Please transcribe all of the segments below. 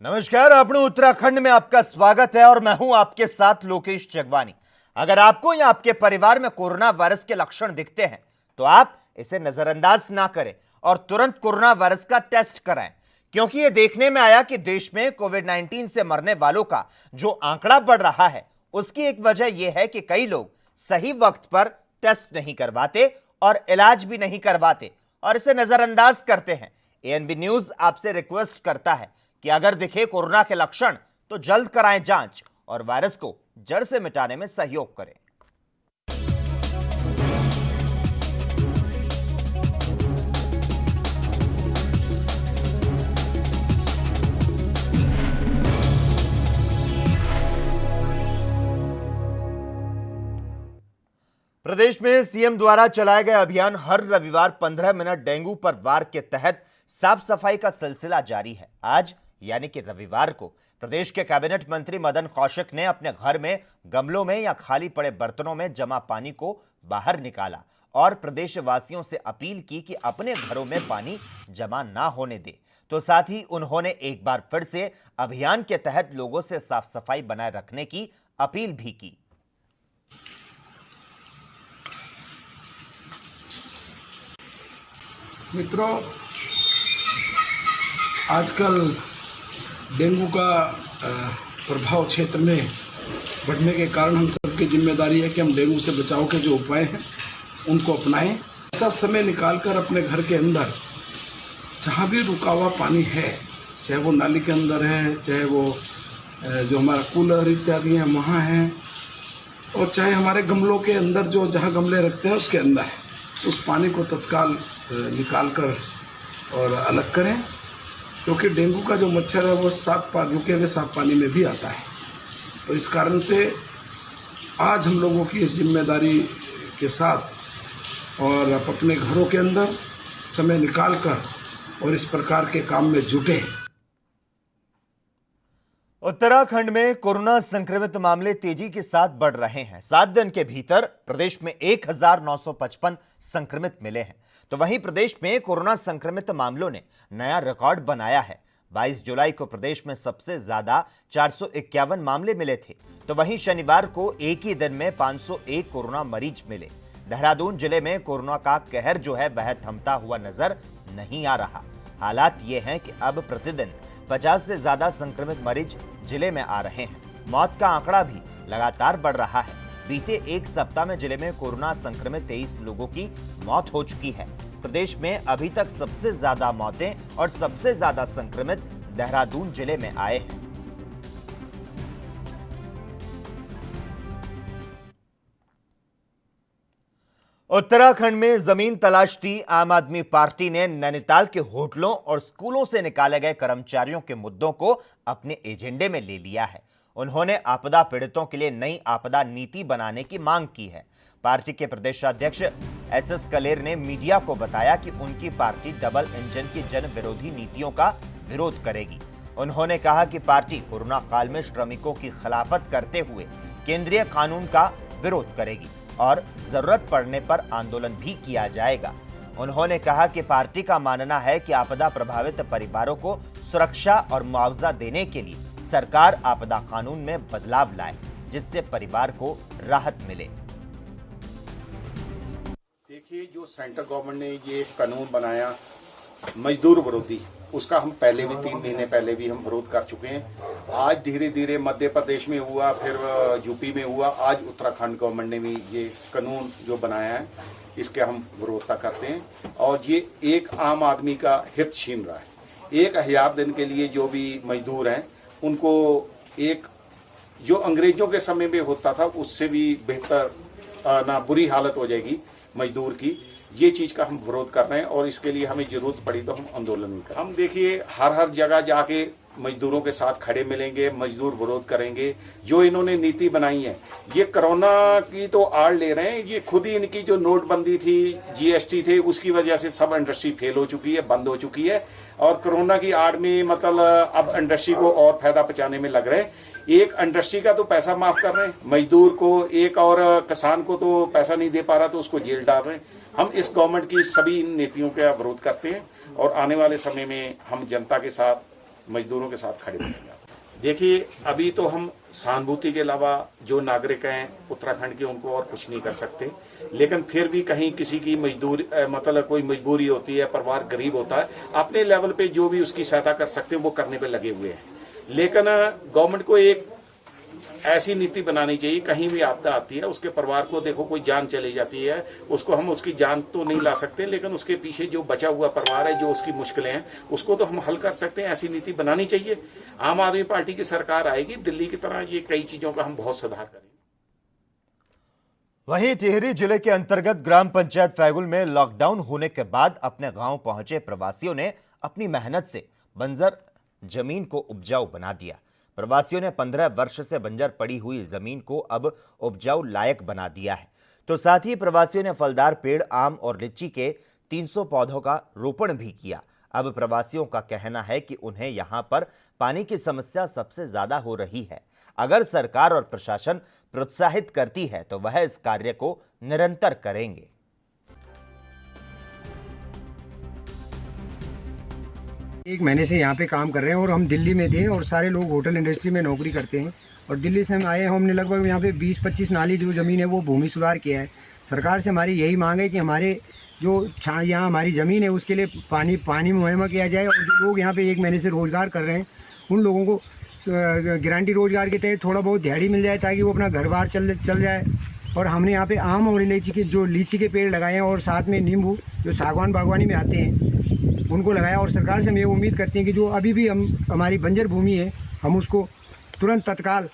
नमस्कार, अपने उत्तराखंड में आपका स्वागत है और मैं हूं आपके साथ लोकेश जगवानी। अगर आपको या आपके परिवार में कोरोना वायरस के लक्षण दिखते हैं तो आप इसे नजरअंदाज ना करें और तुरंत कोरोना वायरस का टेस्ट कराएं, क्योंकि यह देखने में आया कि देश में कोविड-19 से मरने वालों का जो आंकड़ा बढ़ रहा है उसकी एक वजह यह है कि कई लोग सही वक्त पर टेस्ट नहीं करवाते और इलाज भी नहीं करवाते और इसे नजरअंदाज करते हैं। एएनबी न्यूज आपसे रिक्वेस्ट करता है कि अगर दिखे कोरोना के लक्षण तो जल्द कराएं जांच और वायरस को जड़ से मिटाने में सहयोग करें। प्रदेश में सीएम द्वारा चलाए गए अभियान हर रविवार 15 मिनट डेंगू पर वार के तहत साफ सफाई का सिलसिला जारी है। आज यानी कि रविवार को प्रदेश के कैबिनेट मंत्री मदन कौशिक ने अपने घर में गमलों में या खाली पड़े बर्तनों में जमा पानी को बाहर निकाला और प्रदेशवासियों से अपील की कि अपने घरों में पानी जमा ना होने दे। तो साथ ही उन्होंने एक बार फिर से अभियान के तहत लोगों से साफ सफाई बनाए रखने की अपील भी की। मित्रों, आजकल डेंगू का प्रभाव क्षेत्र में बढ़ने के कारण हम सबकी जिम्मेदारी है कि हम डेंगू से बचाव के जो उपाय हैं उनको अपनाएं। ऐसा समय निकालकर अपने घर के अंदर जहाँ भी रुका हुआ पानी है, चाहे वो नाली के अंदर है, चाहे वो जो हमारा कूलर इत्यादि हैं वहाँ हैं, और चाहे हमारे गमलों के अंदर जो जहाँ गमले रखते हैं उसके अंदर है, उस पानी को तत्काल निकाल कर और अलग करें, क्योंकि डेंगू का जो मच्छर है वो रुके हुए साफ पानी में भी आता है। तो इस कारण से आज हम लोगों की इस जिम्मेदारी के साथ और अपने घरों के अंदर समय निकाल कर और इस प्रकार के काम में जुटे। उत्तराखंड में कोरोना संक्रमित मामले तेजी के साथ बढ़ रहे हैं। 7 दिन के भीतर प्रदेश में 1955 संक्रमित मिले हैं। तो वहीं प्रदेश में कोरोना संक्रमित मामलों ने नया रिकॉर्ड बनाया है। 22 जुलाई को प्रदेश में सबसे ज्यादा 451 मामले मिले थे। तो वहीं शनिवार को एक ही दिन में 501 कोरोना मरीज मिले। देहरादून जिले में कोरोना का कहर जो है वह थमता हुआ नजर नहीं आ रहा। हालात ये हैं कि अब प्रतिदिन 50 से ज्यादा संक्रमित मरीज जिले में आ रहे हैं। मौत का आंकड़ा भी लगातार बढ़ रहा है। बीते एक सप्ताह में जिले में कोरोना संक्रमित 23 लोगों की मौत हो चुकी है। प्रदेश में अभी तक सबसे ज्यादा मौतें और सबसे ज्यादा संक्रमित देहरादून जिले में आए हैं। उत्तराखंड में जमीन तलाशती आम आदमी पार्टी ने नैनीताल के होटलों और स्कूलों से निकाले गए कर्मचारियों के मुद्दों को अपने एजेंडे में ले लिया है। उन्होंने आपदा पीड़ितों के लिए नई आपदा नीति बनाने की मांग की है। पार्टी के प्रदेशाध्यक्ष एसएस कलेर ने मीडिया को बताया कि उनकी पार्टी डबल इंजन की जन विरोधी नीतियों का विरोध करेगी। उन्होंने कहा कि पार्टी कोरोना काल में श्रमिकों की खिलाफत करते हुए केंद्रीय कानून का विरोध करेगी और जरूरत पड़ने पर आंदोलन भी किया जाएगा। उन्होंने कहा कि पार्टी का मानना है कि आपदा प्रभावित परिवारों को सुरक्षा और मुआवजा देने के लिए सरकार आपदा कानून में बदलाव लाए, जिससे परिवार को राहत मिले। देखिए, जो सेंट्रल गवर्नमेंट ने ये कानून बनाया मजदूर विरोधी, उसका हम पहले भी 3 महीने पहले भी हम विरोध कर चुके हैं। आज धीरे धीरे मध्य प्रदेश में हुआ, फिर यूपी में हुआ, आज उत्तराखंड गवर्नमेंट ने भी ये कानून जो बनाया है इसके हम विरोधता करते हैं। और ये एक आम आदमी का हित छीन रहा है। 1000 दिन के लिए जो भी मजदूर हैं उनको एक जो अंग्रेजों के समय में होता था उससे भी बेहतर ना बुरी हालत हो जाएगी मजदूर की। ये चीज का हम विरोध कर रहे हैं और इसके लिए हमें जरूरत पड़ी तो हम आंदोलन भी करें। हम देखिए हर जगह जाके मजदूरों के साथ खड़े मिलेंगे, मजदूर विरोध करेंगे। जो इन्होंने नीति बनाई है, ये कोरोना की तो आड़ ले रहे हैं। ये खुद ही इनकी जो नोटबंदी थी, जीएसटी थे, उसकी वजह से सब इंडस्ट्री फेल हो चुकी है, बंद हो चुकी है। और कोरोना की आड़ में मतलब अब इंडस्ट्री को और फायदा पहुंचाने में लग रहे हैं। एक इंडस्ट्री का तो पैसा माफ कर रहे हैं, मजदूर को, एक और किसान को तो पैसा नहीं दे पा रहा तो उसको जेल डाल रहे हैं। हम इस गवर्नमेंट की सभी इन नीतियों का विरोध करते हैं और आने वाले समय में हम जनता के साथ मजदूरों के साथ खड़े रहेंगे। देखिए, अभी तो हम सहानुभूति के अलावा जो नागरिक हैं उत्तराखंड के उनको और कुछ नहीं कर सकते, लेकिन फिर भी कहीं किसी की मजदूरी मतलब कोई मजबूरी होती है, परिवार गरीब होता है, अपने लेवल पे जो भी उसकी सहायता कर सकते हैं वो करने पे लगे हुए हैं। लेकिन गवर्नमेंट को एक ऐसी नीति बनानी चाहिए, कहीं भी आपदा आती है उसके परिवार को, देखो कोई जान चली जाती है, उसको हम उसकी जान तो नहीं ला सकते, लेकिन उसके पीछे जो बचा हुआ परिवार है, जो उसकी मुश्किलें हैं, उसको तो हम हल कर सकते हैं। ऐसी नीति बनानी चाहिए। आम आदमी पार्टी की सरकार आएगी, दिल्ली की तरह ये कई चीजों का हम बहुत सुधार करेंगे। वहीं टिहरी जिले के अंतर्गत ग्राम पंचायत फैगुल में लॉकडाउन होने के बाद अपने गांव पहुंचे प्रवासियों ने अपनी मेहनत से बंजर जमीन को उपजाऊ बना दिया। प्रवासियों ने 15 वर्ष से बंजर पड़ी हुई जमीन को अब उपजाऊ लायक बना दिया है। तो साथ ही प्रवासियों ने फलदार पेड़, आम और लीची के 300 पौधों का रोपण भी किया। अब प्रवासियों का कहना है कि उन्हें यहां पर पानी की समस्या सबसे ज्यादा हो रही है। अगर सरकार और प्रशासन प्रोत्साहित करती है तो वह इस कार्य को निरंतर करेंगे। एक महीने से यहाँ पे काम कर रहे हैं और हम दिल्ली में थे और सारे लोग होटल इंडस्ट्री में नौकरी करते हैं और दिल्ली से हम आए हैं। हमने लगभग यहाँ पे 20-25 नाली जो ज़मीन है वो भूमि सुधार किया है। सरकार से हमारी यही मांग है कि हमारे जो यहाँ हमारी ज़मीन है उसके लिए पानी मुहैया किया जाए और जो लोग यहाँ पे एक महीने से रोज़गार कर रहे हैं उन लोगों को गारंटी रोज़गार के तहत थोड़ा बहुत दिहाड़ी मिल जाए ताकि वो अपना घर बार चल जाए। और हमने यहाँ पे आम और लीची के पेड़ लगाए हैं और साथ में नींबू जो सागवान बागवानी में आते हैं उनको लगाया। और सरकार से हम ये उम्मीद करते हैं कि जो अभी भी हमारी बंजर भूमि है हम उसको तुरंत तत्काल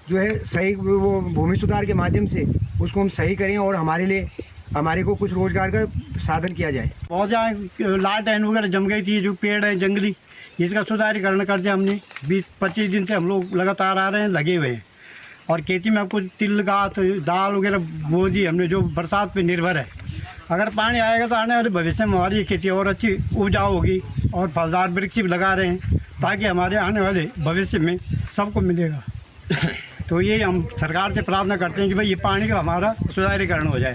जो है सही वो भूमि सुधार के माध्यम से उसको हम सही करें और हमारे को कुछ रोजगार का साधन किया जाए। बहुत ज़्यादा लालटेन वगैरह जम गई थी, जो पेड़ है जंगली, इसका सुधारीकरण कर दिया हमने। 20-25 दिन से हम लोग लगातार आ रहे हैं, लगे हुए हैं। और खेती में आपको तिल गात दाल वगैरह बो दी हमने, जो बरसात पे निर्भर है। अगर पानी आएगा तो आने वाले भविष्य में हमारी खेती और अच्छी उपजाऊ होगी और फलदार वृक्ष भी लगा रहे हैं ताकि हमारे आने वाले भविष्य में सबको मिलेगा। तो ये हम सरकार से प्रार्थना करते हैं कि भाई ये पानी का हमारा सुधारीकरण हो जाए।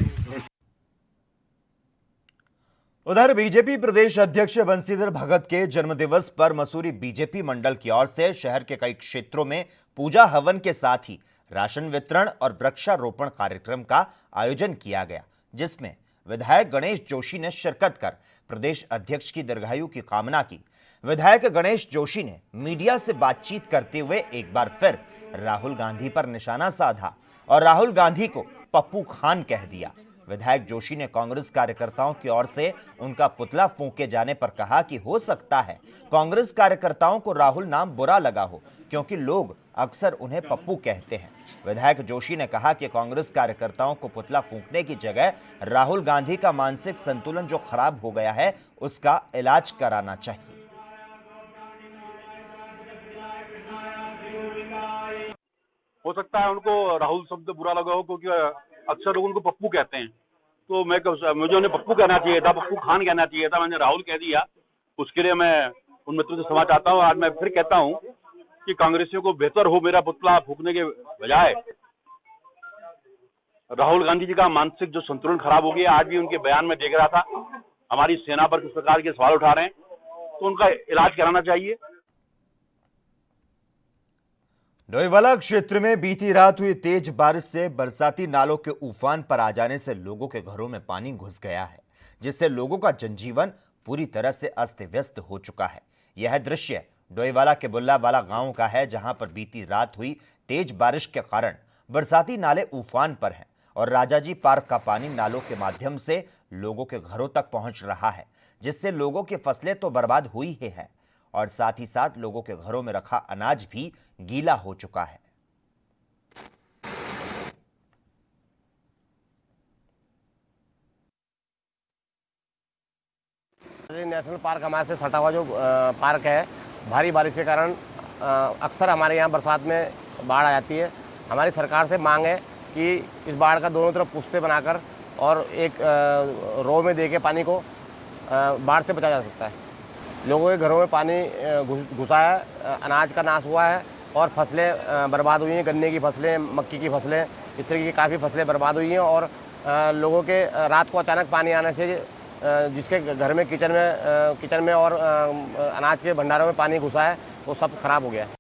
उधर बीजेपी प्रदेश अध्यक्ष बंशीधर भगत के जन्मदिवस पर मसूरी बीजेपी मंडल की ओर से शहर के कई क्षेत्रों में पूजा हवन के साथ ही राशन वितरण और वृक्षारोपण कार्यक्रम का आयोजन किया गया, जिसमें विधायक गणेश जोशी ने शिरकत कर प्रदेश अध्यक्ष की दीर्घायु की कामना की। विधायक गणेश जोशी ने मीडिया से बातचीत करते हुए एक बार फिर राहुल गांधी पर निशाना साधा और राहुल गांधी को पप्पू खान कह दिया। विधायक जोशी ने कांग्रेस कार्यकर्ताओं की ओर से उनका पुतला फूंके जाने पर कहा कि हो सकता है कांग्रेस कार्यकर्ताओं को राहुल नाम बुरा लगा हो, क्योंकि लोग अक्सर उन्हें पप्पू कहते हैं। विधायक जोशी ने कहा कि कांग्रेस कार्यकर्ताओं को पुतला फूंकने की जगह राहुल गांधी का मानसिक संतुलन जो खराब हो गया है उसका इलाज कराना चाहिए। हो सकता है उनको राहुल शब्द बुरा लगा हो, क्योंकि अक्सर लोग उनको पप्पू कहते हैं। तो मुझे उन्हें पप्पू कहना चाहिए था, पप्पू खान कहना चाहिए था। मैंने राहुल कह दिया, उसके लिए मैं उन मित्रों से क्षमा चाहता हूँ। आज मैं फिर कहता हूँ कि कांग्रेसियों को बेहतर हो मेरा पुतला फूकने के बजाय राहुल गांधी जी का मानसिक जो संतुलन खराब हो गया। आज भी उनके बयान में देख रहा था हमारी सेना पर किस प्रकार के सवाल उठा रहे हैं, तो उनका इलाज कराना चाहिए। डोईवाला क्षेत्र में बीती रात हुई तेज बारिश से बरसाती नालों के उफान पर आ जाने से लोगों के घरों में पानी घुस गया है, जिससे लोगों का जनजीवन पूरी तरह से अस्त व्यस्त हो चुका है। यह दृश्य डोईवाला के बुल्लावाला गांव का है, जहां पर बीती रात हुई तेज बारिश के कारण बरसाती नाले उफान पर हैं और राजाजी पार्क का पानी नालों के माध्यम से लोगों के घरों तक पहुंच रहा है, जिससे लोगों की फसलें तो बर्बाद हुई ही है और साथ ही साथ लोगों के घरों में रखा अनाज भी गीला हो चुका है। नेशनल पार्क हमारे से सटा हुआ जो पार्क है, भारी बारिश के कारण अक्सर हमारे यहाँ बरसात में बाढ़ आ जाती है। हमारी सरकार से मांग है कि इस बाढ़ का दोनों तरफ पुस्ते बनाकर और एक रो में देके पानी को बाढ़ से बचाया जा सकता है। लोगों के घरों में पानी घुसा है, अनाज का नाश हुआ है और फसलें बर्बाद हुई हैं। गन्ने की फसलें, मक्की की फसलें, इस तरीके की काफ़ी फसलें बर्बाद हुई हैं। और लोगों के रात को अचानक पानी आने से जिसके घर में किचन में और अनाज के भंडारों में पानी घुसा है, वो सब खराब हो गया है।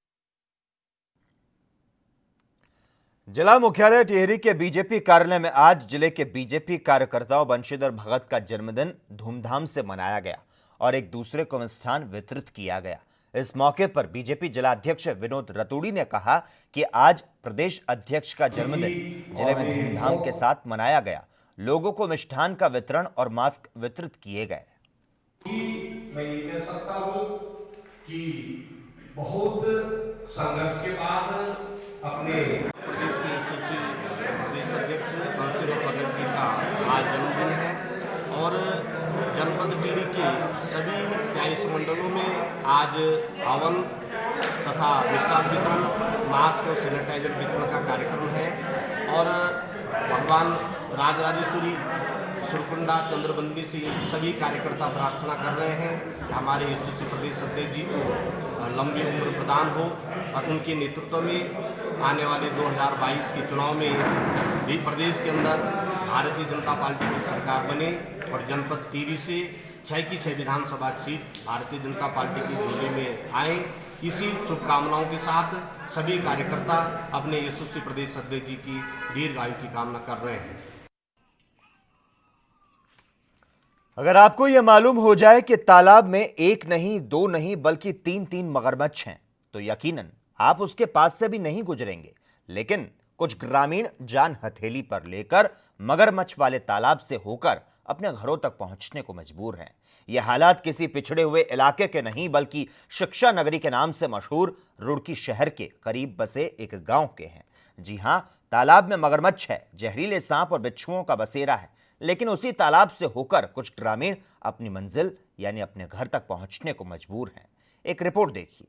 जिला मुख्यालय टिहरी के बीजेपी कार्यालय में आज जिले के बीजेपी कार्यकर्ताओं बंशीधर भगत का जन्मदिन धूमधाम से मनाया गया और एक दूसरे को मिष्ठान वितरित किया गया। इस मौके पर बीजेपी जिलाध्यक्ष विनोद रतूड़ी ने कहा कि आज प्रदेश अध्यक्ष का जन्मदिन जिले में धूमधाम के साथ मनाया गया। लोगों को मिष्ठान का वितरण और मास्क वितरित किए गए। मैं ये कह सकता हूँ कि बहुत संघर्ष के बाद अपने प्रदेश के यशस्वी प्रदेश अध्यक्ष बंशीधर भगत जी का आज जन्मदिन है और जनपद टिहरी के सभी 23 मंडलों में आज हवन तथा मिष्ठान वितरण, मास्क और सैनिटाइजर वितरण का कार्यक्रम है और भगवान राजराजेश्वरी सुरकुंडा चंद्रबंदी से सभी कार्यकर्ता प्रार्थना कर रहे हैं कि हमारे यशस्वी प्रदेश अध्यक्ष जी को लंबी उम्र प्रदान हो और उनके नेतृत्व में आने वाले 2022 के चुनाव में भी प्रदेश के अंदर भारतीय जनता पार्टी की सरकार बने और जनपद टिहरी से 6 की 6 विधानसभा सीट भारतीय जनता पार्टी की झोली में आए। इसी शुभकामनाओं के साथ सभी कार्यकर्ता अपने यशस्वी प्रदेश अध्यक्ष जी की दीर्घायु की कामना कर रहे हैं। अगर आपको यह मालूम हो जाए कि तालाब में एक नहीं, दो नहीं, बल्कि 3-3 मगरमच्छ हैं, तो यकीनन आप उसके पास से भी नहीं गुजरेंगे। लेकिन कुछ ग्रामीण जान हथेली पर लेकर मगरमच्छ वाले तालाब से होकर अपने घरों तक पहुंचने को मजबूर हैं। यह हालात किसी पिछड़े हुए इलाके के नहीं, बल्कि शिक्षा नगरी के नाम से मशहूर रुड़की शहर के करीब बसे एक गांव के हैं। जी हां, तालाब में मगरमच्छ है, जहरीले सांप और बिच्छुओं का बसेरा है। लेकिन उसी तालाब से होकर कुछ ग्रामीण अपनी मंजिल यानी अपने घर तक पहुंचने को मजबूर हैं। एक रिपोर्ट देखिए।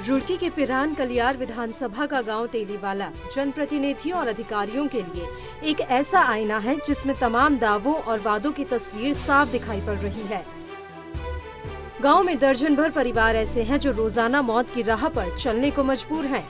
रुड़की के पिरान कलियार विधानसभा का गांव तेलीवाला जनप्रतिनिधियों और अधिकारियों के लिए एक ऐसा आईना है जिसमें तमाम दावों और वादों की तस्वीर साफ दिखाई पड़ रही है। गांव में दर्जन भर परिवार ऐसे हैं जो रोजाना मौत की राह पर चलने को मजबूर हैं।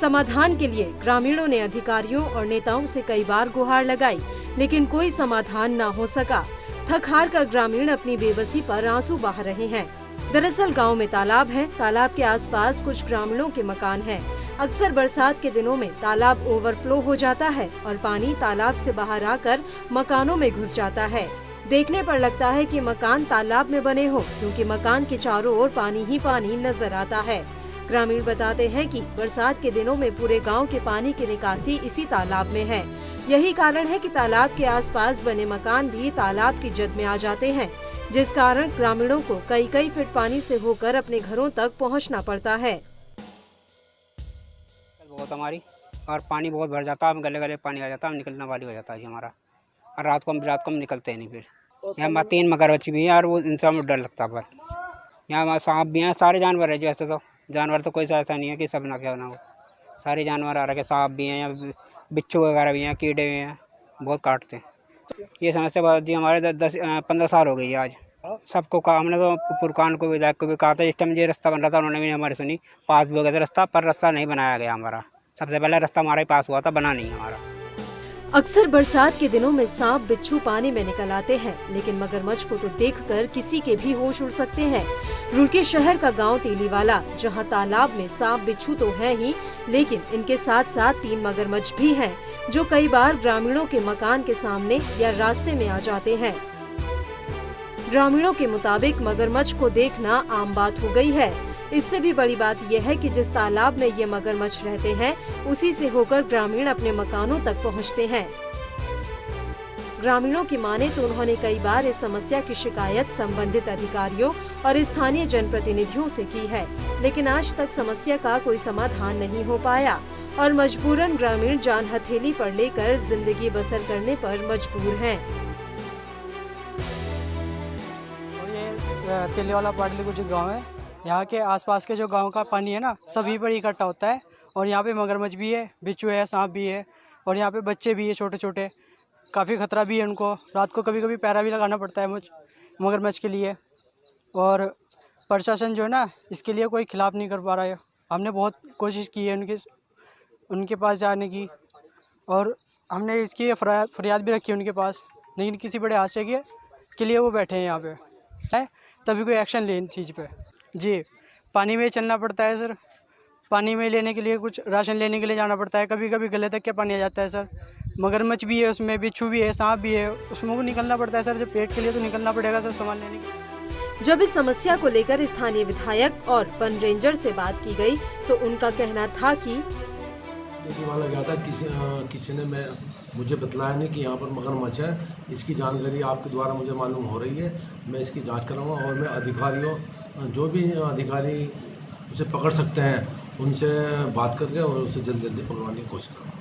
समाधान के लिए ग्रामीणों ने अधिकारियों और नेताओं से कई बार गुहार लगाई, लेकिन कोई समाधान न हो सका। थक हार कर ग्रामीण अपनी बेबसी पर आंसू बहा रहे हैं। दरअसल गांव में तालाब है। तालाब के आसपास कुछ ग्रामीणों के मकान हैं। अक्सर बरसात के दिनों में तालाब ओवरफ्लो हो जाता है और पानी तालाब से बाहर आकर मकानों में घुस जाता है। देखने पर लगता है कि मकान तालाब में बने हो, क्योंकि मकान के चारों ओर पानी ही पानी नजर आता है। ग्रामीण बताते हैं कि बरसात के दिनों में पूरे गांव के पानी की निकासी इसी तालाब में है। यही कारण है कि तालाब के आसपास बने मकान भी तालाब की जद में आ जाते हैं, जिस कारण ग्रामीणों को कई फीट पानी से होकर अपने घरों तक पहुंचना पड़ता है। बहुत हमारी और पानी बहुत भर जाता है, गले गले पानी आ जाता है, निकलने वाली हो जाता है हमारा। और रात को हम निकलते हैं नहीं। फिर यहाँ 3 मगरमच्छ भी हैं और वो इंसान में डर लगता है। पर यहाँ सांप भी हैं, सारे जानवर है। जैसे तो जानवर तो कोई ऐसा नहीं है कि सब ना क्या ना हो, सारे जानवर आ रखे। सांप भी हैं, या बिच्छू वगैरह भी हैं, कीड़े भी हैं, बहुत काटते हैं। ये समस्या जी हमारे 10-15 साल हो गई है। आज सबको कहा, हमने तो पुरकान को विधायक को भी कहा था। इस टाइम ये रास्ता बन रहा था, उन्होंने भी हमारी सुनी। पास भी हो गया था रास्ता, पर रास्ता नहीं बनाया गया हमारा। सबसे पहले रास्ता हमारा ही पास हुआ था, बना नहीं हमारा। अक्सर बरसात के दिनों में सांप बिच्छू पानी में निकल आते हैं, लेकिन मगरमच्छ को तो देखकर किसी के भी होश उड़ सकते हैं। रुड़की शहर का गांव तेलीवाला, जहां तालाब में सांप बिच्छू तो है ही, लेकिन इनके साथ साथ 3 मगरमच्छ भी हैं, जो कई बार ग्रामीणों के मकान के सामने या रास्ते में आ जाते हैं। ग्रामीणों के मुताबिक मगरमच्छ को देखना आम बात हो गई है। इससे भी बड़ी बात यह है कि जिस तालाब में ये मगरमच्छ रहते हैं, उसी से होकर ग्रामीण अपने मकानों तक पहुंचते हैं। ग्रामीणों की माने तो उन्होंने कई बार इस समस्या की शिकायत संबंधित अधिकारियों और स्थानीय जनप्रतिनिधियों से की है, लेकिन आज तक समस्या का कोई समाधान नहीं हो पाया और मजबूरन ग्रामीण जान हथेली पर लेकर जिंदगी बसर करने पर मजबूर हैं। ये तेलीवाला पाटली जो गाँव है, यहाँ के आसपास के जो गांव का पानी है ना, सभी पर इकट्ठा होता है। और यहाँ पे मगरमच्छ भी है, बिच्छू है, सांप भी है, और यहाँ पे बच्चे भी है छोटे छोटे। काफ़ी खतरा भी है उनको। रात को कभी कभी पैरा भी लगाना पड़ता है मगरमच्छ के लिए। और प्रशासन जो है ना, इसके लिए कोई खिलाफ नहीं कर पा रहा है। हमने बहुत कोशिश की है उनके पास जाने की, और हमने इसकी फरियाद भी रखी है उनके पास, लेकिन किसी बड़े हादसे के लिए वो बैठे हैं यहाँ पे है, तभी कोई एक्शन ले इन चीज़ पे। जी, पानी में ही चलना पड़ता है सर, पानी में लेने के लिए कुछ राशन लेने के लिए जाना पड़ता है, कभी कभी गले तक के पानी आ जाता है सर। मगरमच्छ भी है उसमें, बिच्छू भी है, सांप भी है, उसमें को निकलना पड़ता है सर। जब पेट के लिए तो निकलना पड़ेगा सर सामान लेने के लिए। जब इस समस्या को लेकर स्थानीय विधायक और वन रेंजर से बात की गई तो उनका कहना था कि वाला गया था, किसी ने मुझे बतलाया नहीं कि यहाँ पर मगरमच्छ है। इसकी जानकारी आपके द्वारा मुझे मालूम हो रही है, मैं इसकी जांच कराऊंगा और मैं अधिकारियों, जो भी अधिकारी उसे पकड़ सकते हैं उनसे बात करके और उसे जल्दी पकड़वाने की कोशिश करूँगा।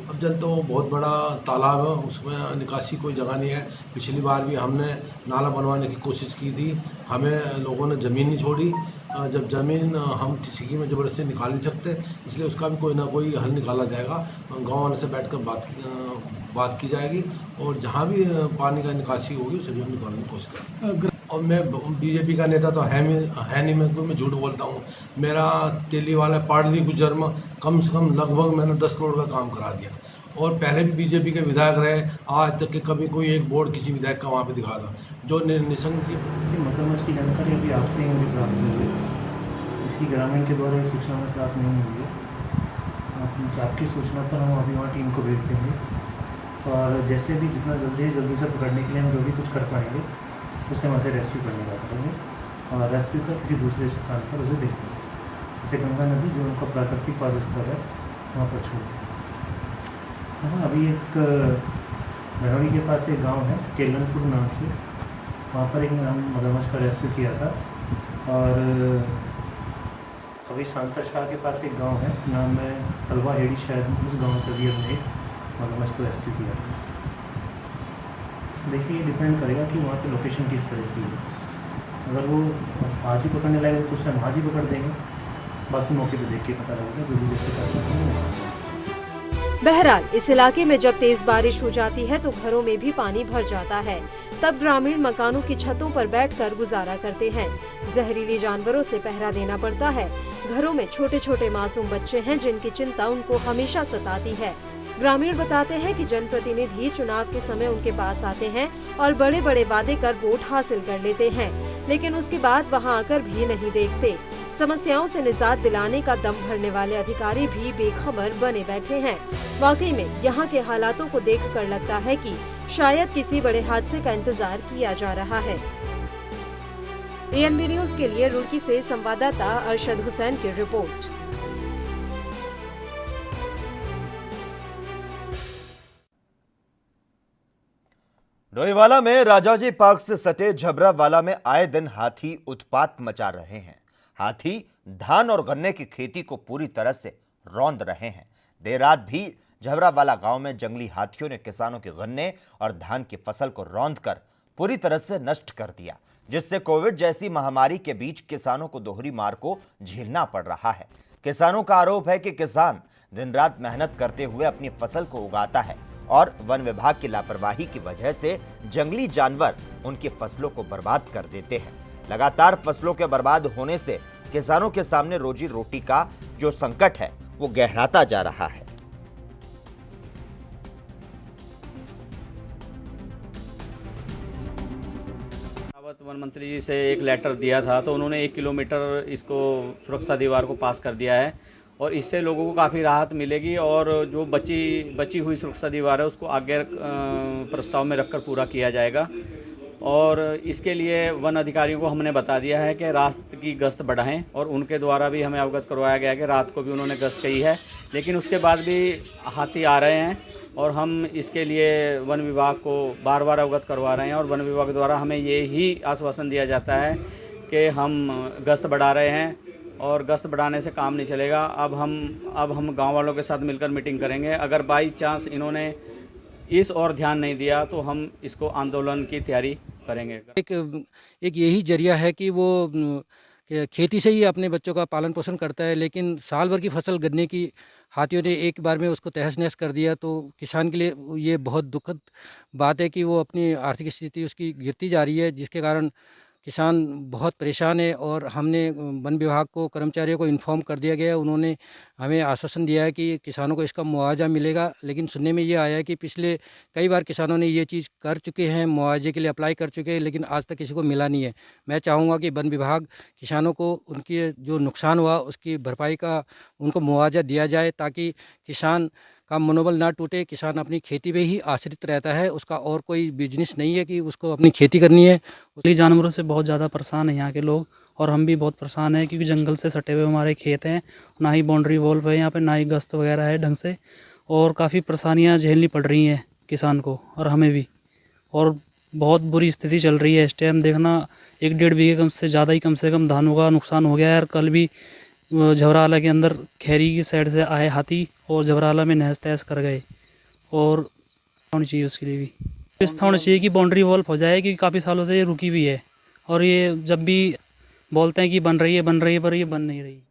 अब जल तो बहुत बड़ा तालाब है, उसमें निकासी कोई जगह नहीं है। पिछली बार भी हमने नाला बनवाने की कोशिश की थी, हमें लोगों ने ज़मीन नहीं छोड़ी। जब ज़मीन हम किसी की में ज़बरदस्ती निकाल नहीं सकते, इसलिए उसका भी कोई ना कोई हल निकाला जाएगा। गाँव वाले से बैठकर बात की जाएगी और जहाँ भी पानी का निकासी होगी उसे भी हम निकालने की कोशिश करेंगे। और मैं बीजेपी का नेता तो है नहीं, मैं झूठ बोलता हूँ। मेरा तेली वाला पाड़ली गुजर में कम से कम लगभग मैंने 10 करोड़ का काम करा दिया और पहले भी बीजेपी के विधायक रहे, आज तक के कभी कोई एक बोर्ड किसी विधायक का वहाँ पे दिखा था जो निसंग थी। मगरमच्छ की जानकारी अभी आपसे ही मुझे प्राप्त हुई है, इसकी ग्रामीण के द्वारा सूचना में प्राप्त नहीं हुई है। आपकी सूचना पर हम अभी वहाँ टीम को भेज देंगे और जैसे भी जितना जल्दी से पकड़ने के लिए हम जो भी कुछ कर पाएंगे उसे वहाँ से रेस्क्यू करने का करेंगे और रेस्क्यू कर किसी दूसरे स्थान पर उसे भेज देंगे, जैसे गंगा नदी जो उनका प्राकृतिक वास स्थल है वहाँ पर छोड़ देंगे। हाँ, अभी एक भरौली के पास एक गांव है केलनपुर नाम से, वहाँ पर एक मगरमच्छ का रेस्क्यू किया था। और अभी सांतरशाह के पास एक गांव है, नाम है हलवा हेड़ी, शायद उस गांव से भी हमने मगरमच्छ को रेस्क्यू किया था। देखिए ये डिपेंड करेगा कि वहाँ पे लोकेशन किस तरह की है। अगर वो आज ही पकड़ने लगेगा तो उसे हम आज ही पकड़ देंगे, बाकी मौके पे देख के पता लगेगा जो भी जैसे करना है। बहरहाल इस इलाके में जब तेज बारिश हो जाती है तो घरों में भी पानी भर जाता है। तब ग्रामीण मकानों की छतों पर बैठकर गुजारा करते हैं। जहरीले जानवरों से पहरा देना पड़ता है। घरों में छोटे छोटे मासूम बच्चे हैं जिनकी चिंता उनको हमेशा सताती है। ग्रामीण बताते हैं कि जनप्रतिनिधि चुनाव के समय उनके पास आते हैं और बड़े बड़े वादे कर वोट हासिल कर लेते हैं, लेकिन उसके बाद वहां आकर भी नहीं देखते। समस्याओं से निजात दिलाने का दम भरने वाले अधिकारी भी बेखबर बने बैठे हैं। वाकई में यहाँ के हालातों को देखकर लगता है कि शायद किसी बड़े हादसे का इंतजार किया जा रहा है। PNB न्यूज के लिए रुड़की से संवाददाता अरशद हुसैन की रिपोर्ट। डोईवाला में राजाजी पार्क से सटे झबरावाला में आए दिन हाथी उत्पात मचा रहे हैं। हाथी धान और गन्ने की खेती को पूरी तरह से रौंद रहे हैं। देर रात भी झबरावाला गांव में जंगली हाथियों ने किसानों के गन्ने और धान की फसल को रौंदकर पूरी तरह से नष्ट कर दिया, जिससे कोविड जैसी महामारी के बीच किसानों को दोहरी मार को झेलना पड़ रहा है। किसानों का आरोप है कि किसान दिन रात मेहनत करते हुए अपनी फसल को उगाता है और वन विभाग की लापरवाही की वजह से जंगली जानवर उनकी फसलों को बर्बाद कर देते हैं। लगातार फसलों के बर्बाद होने से किसानों के सामने रोजी रोटी का जो संकट है वो गहराता जा रहा है। वन मंत्री जी से एक लेटर दिया था तो उन्होंने 1 किलोमीटर इसको सुरक्षा दीवार को पास कर दिया है और इससे लोगों को काफ़ी राहत मिलेगी और जो बची हुई सुरक्षा दीवार है उसको आगे प्रस्ताव में रखकर पूरा किया जाएगा। और इसके लिए वन अधिकारियों को हमने बता दिया है कि रात की गश्त बढ़ाएं और उनके द्वारा भी हमें अवगत करवाया गया है कि रात को भी उन्होंने गश्त की है, लेकिन उसके बाद भी हाथी आ रहे हैं और हम इसके लिए वन विभाग को बार बार अवगत करवा रहे हैं और वन विभाग द्वारा हमें ये ही आश्वासन दिया जाता है कि हम गश्त बढ़ा रहे हैं और गश्त बढ़ाने से काम नहीं चलेगा। अब हम गांव वालों के साथ मिलकर मीटिंग करेंगे। अगर बाई चांस इन्होंने इस और ध्यान नहीं दिया तो हम इसको आंदोलन की तैयारी करेंगे। एक यही जरिया है कि वो खेती से ही अपने बच्चों का पालन पोषण करता है, लेकिन साल भर की फसल गन्ने की हाथियों ने एक बार में उसको तहस नहस कर दिया तो किसान के लिए ये बहुत दुखद बात है कि वो अपनी आर्थिक स्थिति उसकी गिरती जा रही है, जिसके कारण किसान बहुत परेशान है और हमने वन विभाग को कर्मचारियों को इन्फॉर्म कर दिया गया है। उन्होंने हमें आश्वासन दिया है कि किसानों को इसका मुआवजा मिलेगा, लेकिन सुनने में ये आया है कि पिछले कई बार किसानों ने ये चीज़ कर चुके हैं, मुआवजे के लिए अप्लाई कर चुके हैं, लेकिन आज तक किसी को मिला नहीं है। मैं चाहूँगा कि वन विभाग किसानों को उनकी जो नुकसान हुआ उसकी भरपाई का उनको मुआवजा दिया जाए, ताकि किसान का मनोबल ना टूटे। किसान अपनी खेती पे ही आश्रित रहता है, उसका और कोई बिजनेस नहीं है कि उसको अपनी खेती करनी है। जंगली जानवरों से बहुत ज़्यादा परेशान है यहाँ के लोग, और हम भी बहुत परेशान हैं क्योंकि जंगल से सटे हुए हमारे खेत हैं, ना ही बाउंड्री वॉल है यहाँ पे, ना ही गश्त वगैरह है ढंग से, और काफ़ी परेशानियाँ झेलनी पड़ रही हैं किसान को और हमें भी, और बहुत बुरी स्थिति चल रही है इस टाइम। देखना 1-1.5 बीघे कम से ज़्यादा ही कम से कम धानों का नुकसान हो गया है। और कल भी झवराला के अंदर खैरी की साइड से आए हाथी और झवराला में नहस तहस कर गए, और होनी चाहिए उसके लिए भी व्यवस्था होनी चाहिए कि बाउंड्री वॉल हो जाए, क्योंकि काफ़ी सालों से ये रुकी भी है, और ये जब भी बोलते हैं कि बन रही है पर ये बन नहीं रही।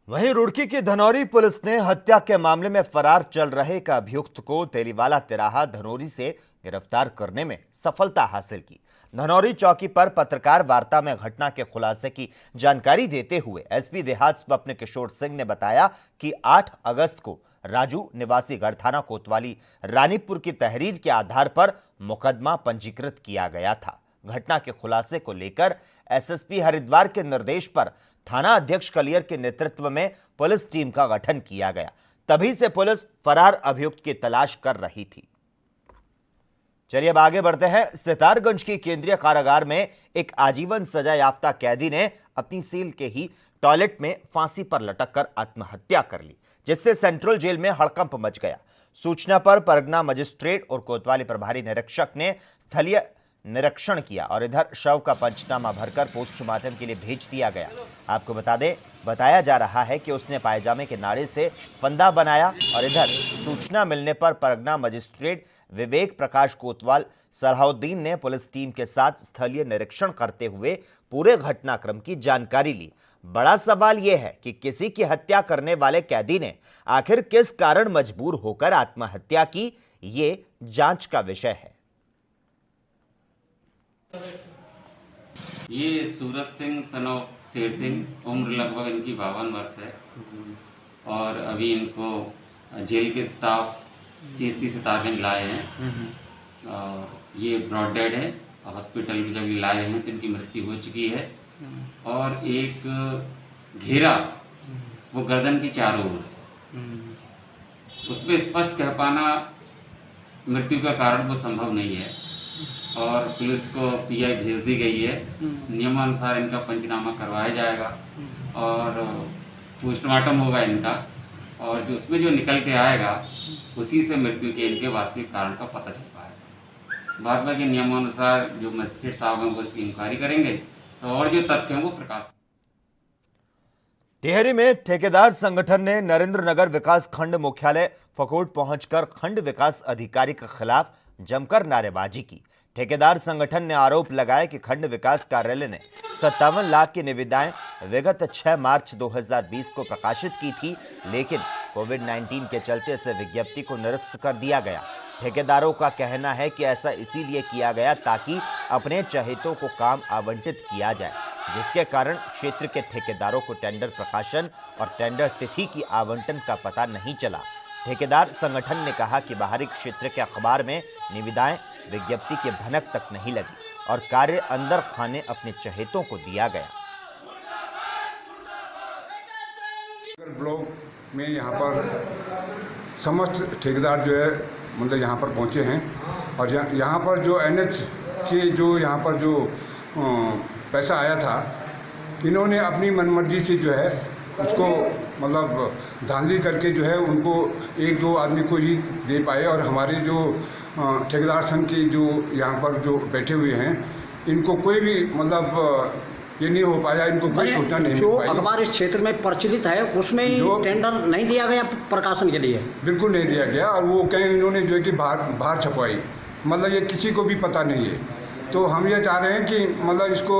वहीं रुड़की की धनौरी पुलिस ने हत्या के मामले में फरार चल रहे एक अभियुक्त को तेलीवाला तिराहा धनौरी से गिरफ्तार करने में सफलता हासिल की। धनौरी चौकी पर पत्रकार वार्ता में घटना के खुलासे की जानकारी देते हुए एसपी देहात स्वप्न किशोर सिंह ने बताया कि 8 अगस्त को राजू निवासी गढ़ थाना कोतवाली रानीपुर की तहरीर के आधार पर मुकदमा पंजीकृत किया गया था। घटना के खुलासे को लेकर एसएसपी हरिद्वार के निर्देश पर थाना अध्यक्ष कलियर के नेतृत्व में पुलिस टीम का गठन किया गया। तभी से पुलिस फरार अभियुक्त की तलाश कर रही थी। चलिए अब आगे बढ़ते हैं। सितारगंज की केंद्रीय कारागार में एक आजीवन सजा याफ्ता कैदी ने अपनी सेल के ही टॉयलेट में फांसी पर लटककर आत्महत्या कर ली, जिससे सेंट्रल जेल में हड़कंप मच गया। सूचना पर परगना मजिस्ट्रेट और कोतवाली प्रभारी निरीक्षक ने स्थलीय निरीक्षण किया और इधर शव का पंचनामा भरकर पोस्टमार्टम के लिए भेज दिया गया। आपको बता दें, बताया जा रहा है कि उसने पायजामे के नाड़े से फंदा बनाया और इधर सूचना मिलने पर परगना मजिस्ट्रेट विवेक प्रकाश कोतवाल सलाहुद्दीन ने पुलिस टीम के साथ स्थलीय निरीक्षण करते हुए पूरे घटनाक्रम की जानकारी ली। बड़ा सवाल यह है कि किसी की हत्या करने वाले कैदी ने आखिर किस कारण मजबूर होकर आत्महत्या की, ये जांच का विषय है। ये सूरत सिंह सनो शेर सिंह, उम्र लगभग इनकी 52 वर्ष है, और अभी इनको जेल के स्टाफ CSC सितारगंज लाए हैं और ये ब्रॉड डेड है। हॉस्पिटल में जब लाए हैं तो इनकी मृत्यु हो चुकी है, और एक घेरा वो गर्दन की चारों ओर है। उस पर स्पष्ट कह पाना मृत्यु का कारण वो संभव नहीं है, और पुलिस को PI भेज दी गई है। नियमानुसार इनका पंचनामा करवाया जाएगा और पोस्टमार्टम होगा इनका, और जो उसमें जो निकल के आएगा उसी से मृत्यु के इनके वास्तविक कारण का पता चल पाएगा। बाद बाकी नियमानुसार जो मजिस्ट्रेट साहब हैं वो इसकी इंक्वायरी करेंगे तो और जो तथ्य हैं वो प्रकाश। टिहरी में ठेकेदार संगठन ने नरेंद्र नगर विकास खंड मुख्यालय फकोट पहुंचकर खंड विकास अधिकारी के खिलाफ जमकर नारेबाजी की। ठेकेदार संगठन ने आरोप लगाया कि खंड विकास कार्यालय ने 57 लाख की निविदाएं विगत 6 मार्च 2020 को प्रकाशित की थी, लेकिन कोविड-19 के चलते इस विज्ञप्ति को निरस्त कर दिया गया। ठेकेदारों का कहना है कि ऐसा इसीलिए किया गया ताकि अपने चहेतों को काम आवंटित किया जाए, जिसके कारण क्षेत्र के ठेकेदारों को टेंडर प्रकाशन और टेंडर तिथि की आवंटन का पता नहीं चला। ठेकेदार संगठन ने कहा कि बाहरी क्षेत्र के अखबार में निविदाएं विज्ञप्ति के भनक तक नहीं लगी और कार्य अंदर खाने अपने चहेतों को दिया गया। ब्लॉक में यहाँ पर समस्त ठेकेदार जो है मतलब यहाँ पर पहुँचे हैं, और यहाँ पर जो NH के जो यहाँ पर जो पैसा आया था, इन्होंने अपनी मनमर्जी से जो है उसको मतलब धांधली करके जो है उनको 1-2 आदमी को ही दे पाए, और हमारे जो ठेकेदार संघ के जो यहाँ पर जो बैठे हुए हैं इनको कोई भी मतलब ये नहीं हो पाया, इनको कोई सूचना नहीं जो अखबार इस क्षेत्र में प्रचलित है उसमें टेंडर नहीं दिया गया प्रकाशन के लिए? बिल्कुल नहीं दिया गया, और वो कहीं इन्होंने जो है कि बाहर छपवाई, मतलब ये किसी को भी पता नहीं है। तो हम ये चाह रहे हैं कि मतलब इसको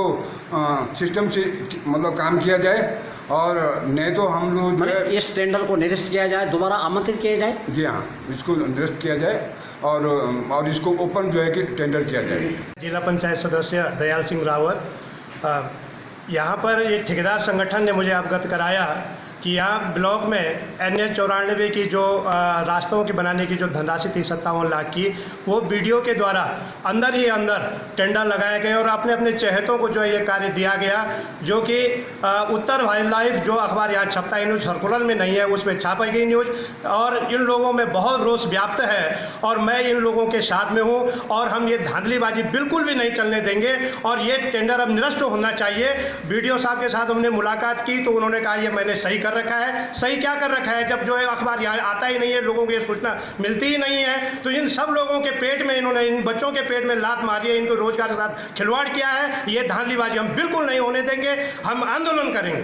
सिस्टम से मतलब काम किया जाए और नहीं तो हम लोग जो है इस टेंडर को निरस्त किया जाए, दोबारा आमंत्रित किया जाए। जी हाँ, इसको निरस्त किया जाए और इसको ओपन जो है कि टेंडर किया जाए। जिला पंचायत सदस्य दयाल सिंह रावत, यहाँ पर ये ठेकेदार संगठन ने मुझे अवगत कराया कि यहाँ ब्लॉक में NH94 की जो रास्तों की बनाने की जो धनराशि थी 57 लाख की, वो बीडीओ के द्वारा अंदर ही अंदर टेंडर लगाए गए और अपने अपने चहेतों को जो है ये कार्य दिया गया, जो कि उत्तर वाइल्ड लाइफ जो अखबार यहाँ छपता है, न्यूज़ सर्कुलर में नहीं है, उसमें छापी गई न्यूज़, और इन लोगों में बहुत रोष व्याप्त है और मैं इन लोगों के साथ में हूँ और हम ये धांधलीबाजी बिल्कुल भी नहीं चलने देंगे और ये टेंडर अब निरस्त होना चाहिए। बीडीओ साहब के साथ हमने मुलाकात की तो उन्होंने कहा ये मैंने सही कर रखा है। सही क्या कर रखा है? जब जो है अखबार यहाँ आता ही नहीं है, लोगों को ये सूचना मिलती ही नहीं है, तो इन सब लोगों के पेट में इन्होंने, इन बच्चों के पेट में लात मारी है, इनको रोजगार के साथ खिलवाड़ किया है। ये धांधलीबाजी हम बिल्कुल नहीं होने देंगे, हम आंदोलन करेंगे।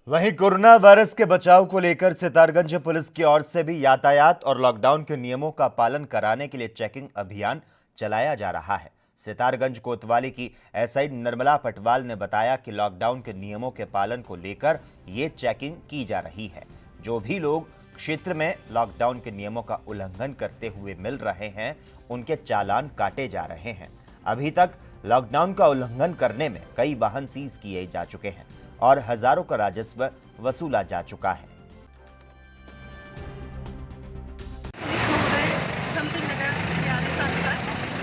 वहीं कोरोना वायरस के बचाव को लेकर सितारगंज पुलिस की ओर से भी यातायात और लॉकडाउन के नियमों का पालन कराने के लिए चेकिंग अभियान चलाया जा रहा है। सितारगंज कोतवाली की एसआई निर्मला पटवाल ने बताया कि लॉकडाउन के नियमों के पालन को लेकर ये चेकिंग की जा रही है। जो भी लोग क्षेत्र में लॉकडाउन के नियमों का उल्लंघन करते हुए मिल रहे हैं, उनके चालान काटे जा रहे हैं। अभी तक लॉकडाउन का उल्लंघन करने में कई वाहन सीज किए जा चुके हैं और हजारों का राजस्व वसूला जा चुका है।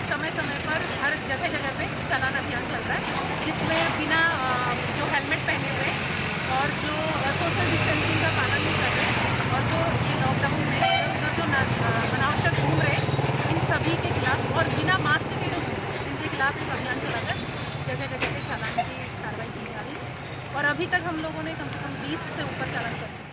समय समय पर हर जगह जगह पे चालान अभियान चल रहा है, जिसमें बिना जो हेलमेट पहने हुए और जो सोशल डिस्टेंसिंग का पालन नहीं कर रहे और जो ये लॉकडाउन में उधर जो अनावश्यक घूम रहे, इन सभी के खिलाफ और बिना मास्क के जो इनके खिलाफ एक अभियान चलाकर जगह जगह पे चालान की कार्रवाई की जा रही है और अभी तक हम लोगों ने कम से कम 20 से ऊपर चालान कर चुके हैं।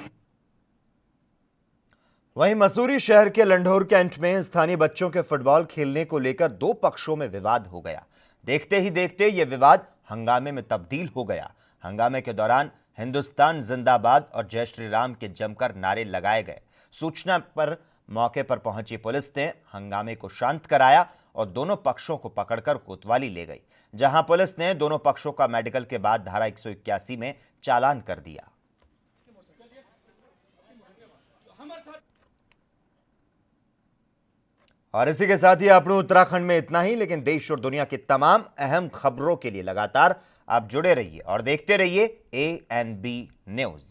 वहीं मसूरी शहर के लंढोर कैंट में स्थानीय बच्चों के फुटबॉल खेलने को लेकर दो पक्षों में विवाद हो गया। देखते ही देखते यह विवाद हंगामे में तब्दील हो गया। हंगामे के दौरान हिंदुस्तान जिंदाबाद और जय श्री राम के जमकर नारे लगाए गए। सूचना पर मौके पर पहुंची पुलिस ने हंगामे को शांत कराया और दोनों पक्षों को पकड़कर कोतवाली ले गई, जहां पुलिस ने दोनों पक्षों का मेडिकल के बाद धारा 181 में चालान कर दिया। और इसी के साथ ही अपने उत्तराखंड में इतना ही, लेकिन देश और दुनिया की तमाम अहम खबरों के लिए लगातार आप जुड़े रहिए और देखते रहिए ANB न्यूज़।